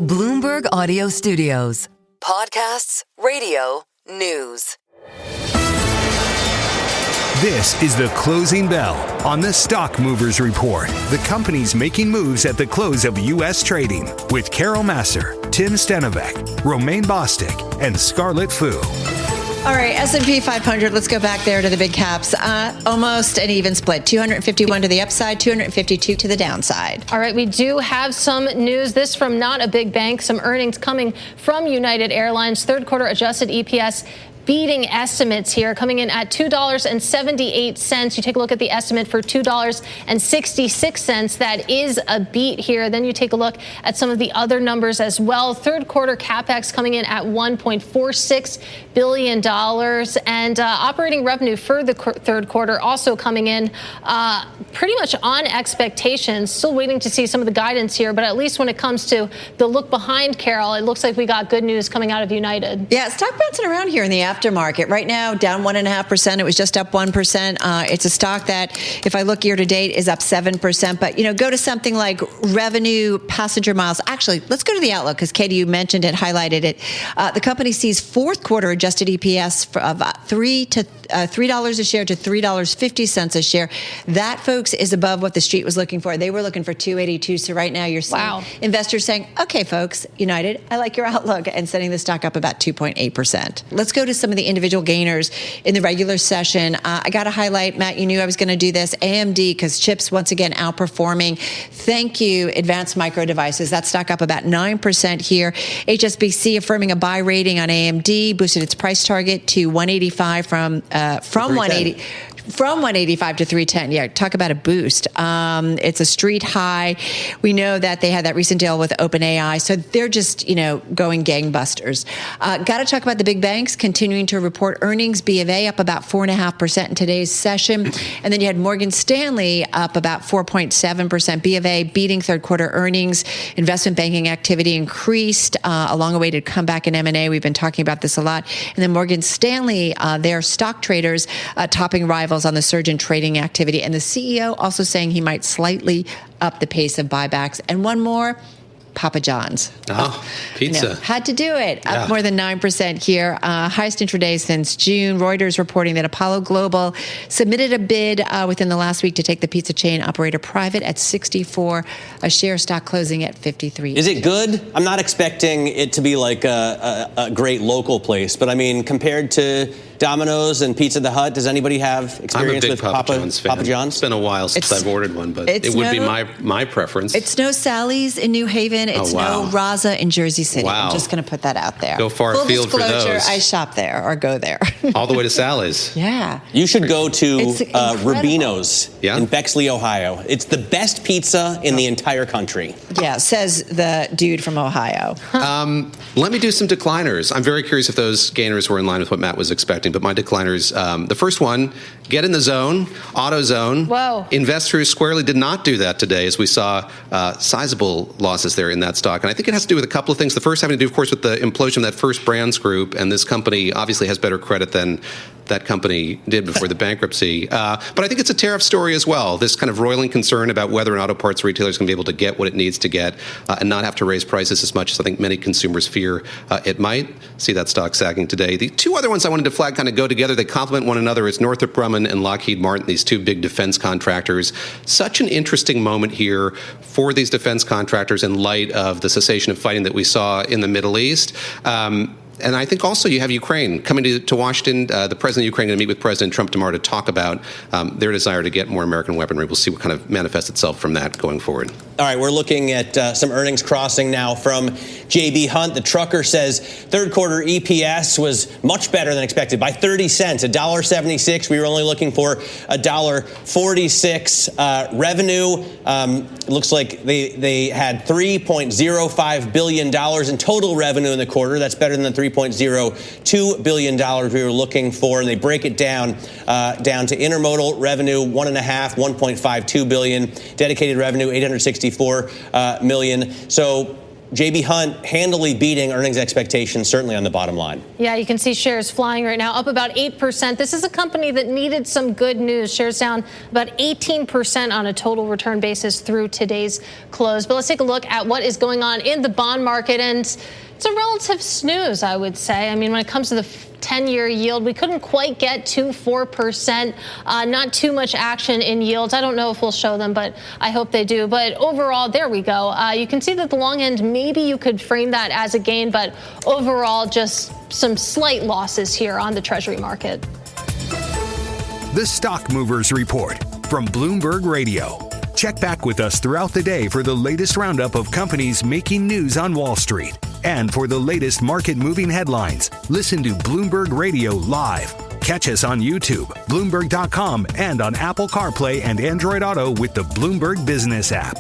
Bloomberg Audio Studios. Podcasts, radio, news. This is the Closing Bell on the Stock Movers Report. The companies making moves at the close of U.S. trading with Carol Massar, Tim Stenovec, Romaine Bostick, and Scarlett Fu. All right, S&P 500, let's go back there to the big caps. Almost an even split, 251 to the upside, 252 to the downside. All right, we do have some news. This from not a big bank, some earnings coming from United Airlines. Third quarter adjusted EPS beating estimates here, coming in at $2.78. You take a look at the estimate for $2.66. That is a beat here. Then you take a look at some of the other numbers as well. Third quarter CapEx coming in at $1.46 billion. And operating revenue for the third quarter also coming in pretty much on expectations. Still waiting to see some of the guidance here, but at least when it comes to the look behind, Carol, it looks like we got good news coming out of United. Yeah, stock bouncing around here in the aftermarket. Right now, down 1.5%. It was just up 1%. It's a stock that, if I look year to date, is up 7%. But, go to something like revenue, passenger miles. Actually, let's go to the outlook, because Katie, you mentioned it, highlighted it. The company sees fourth quarter adjusted EPS of $3 a share to $3.50 a share. That, folks, is above what the street was looking for. They were looking for $2.82. So right now you're seeing investors saying, okay, folks, United, I like your outlook, and setting the stock up about 2.8%. Let's go to some of the individual gainers in the regular session. I got to highlight, Matt, you knew I was going to do this, AMD, because chips once again outperforming. Thank you, Advanced Micro Devices. That stock up about 9% here. HSBC affirming a buy rating on AMD, boosted its price target to 185 from 185 to 310. Yeah, talk about a boost. It's a street high. We know that they had that recent deal with OpenAI, so they're just, going gangbusters. Got to talk about the big banks continuing to report earnings. B of A up about 4.5% in today's session. And then you had Morgan Stanley up about 4.7%. B of A beating third quarter earnings. Investment banking activity increased, a long-awaited comeback in M&A. We've been talking about this a lot. And then Morgan Stanley, their stock traders topping rivals on the surge in trading activity. And the CEO also saying he might slightly up the pace of buybacks. And one more, Papa John's. Oh, pizza. Had to do it. Up more than 9% here. Highest intraday since June. Reuters reporting that Apollo Global submitted a bid within the last week to take the pizza chain operator private at $64 a share, stock closing at $53. Is it good? I'm not expecting it to be like a great local place, but I mean, compared to Domino's and Pizza the Hut, does anybody have experience with Papa John's? Papa John's? It's been a while since I've ordered one, but it would be my preference. It's no Sally's in New Haven. It's no Raza in Jersey City. Wow. I'm just going to put that out there. Go far afield for those. Full disclosure, I shop there or go there. All the way to Sally's. Yeah. You should go to Rubino's in Bexley, Ohio. It's the best pizza in the entire country. Yeah, says the dude from Ohio. Let me do some decliners. I'm very curious if those gainers were in line with what Matt was expecting, but my decliners, the first one, get in the zone, AutoZone. Whoa. Investors squarely did not do that today, as we saw sizable losses there in that stock. And I think it has to do with a couple of things. The first having to do, of course, with the implosion of that First Brands group, and this company obviously has better credit than that company did before the bankruptcy. But I think it's a tariff story as well. This kind of roiling concern about whether an auto parts retailer is going to be able to get what it needs to get and not have to raise prices as much as I think many consumers fear it might. See that stock sagging today. The two other ones I wanted to flag kind of go together. They complement one another. It's Northrop Grumman and Lockheed Martin, these two big defense contractors. Such an interesting moment here for these defense contractors in light of the cessation of fighting that we saw in the Middle East. And I think also you have Ukraine coming to Washington. The president of Ukraine going to meet with President Trump tomorrow to talk about their desire to get more American weaponry. We'll see what kind of manifests itself from that going forward. All right, we're looking at some earnings crossing now from J.B. Hunt. The trucker says third quarter EPS was much better than expected by 30 cents, $1.76. We were only looking for $1.46. Revenue, looks like they had $3.05 billion in total revenue in the quarter. That's better than the $3.02 billion we were looking for. And they break it down to intermodal revenue, $1.52 billion, dedicated revenue, $864 million. So J.B. Hunt handily beating earnings expectations, certainly on the bottom line. Yeah, you can see shares flying right now, up about 8%. This is a company that needed some good news. Shares down about 18% on a total return basis through today's close. But let's take a look at what is going on in the bond market. And it's a relative snooze, I would say. I mean, when it comes to the 10-year yield, we couldn't quite get to 4%. Not too much action in yields. I don't know if we'll show them, but I hope they do. But overall, there we go. You can see that the long end, maybe you could frame that as a gain, but overall, just some slight losses here on the Treasury market. The Stock Movers Report from Bloomberg Radio. Check back with us throughout the day for the latest roundup of companies making news on Wall Street. And for the latest market-moving headlines, listen to Bloomberg Radio live. Catch us on YouTube, Bloomberg.com, and on Apple CarPlay and Android Auto with the Bloomberg Business app.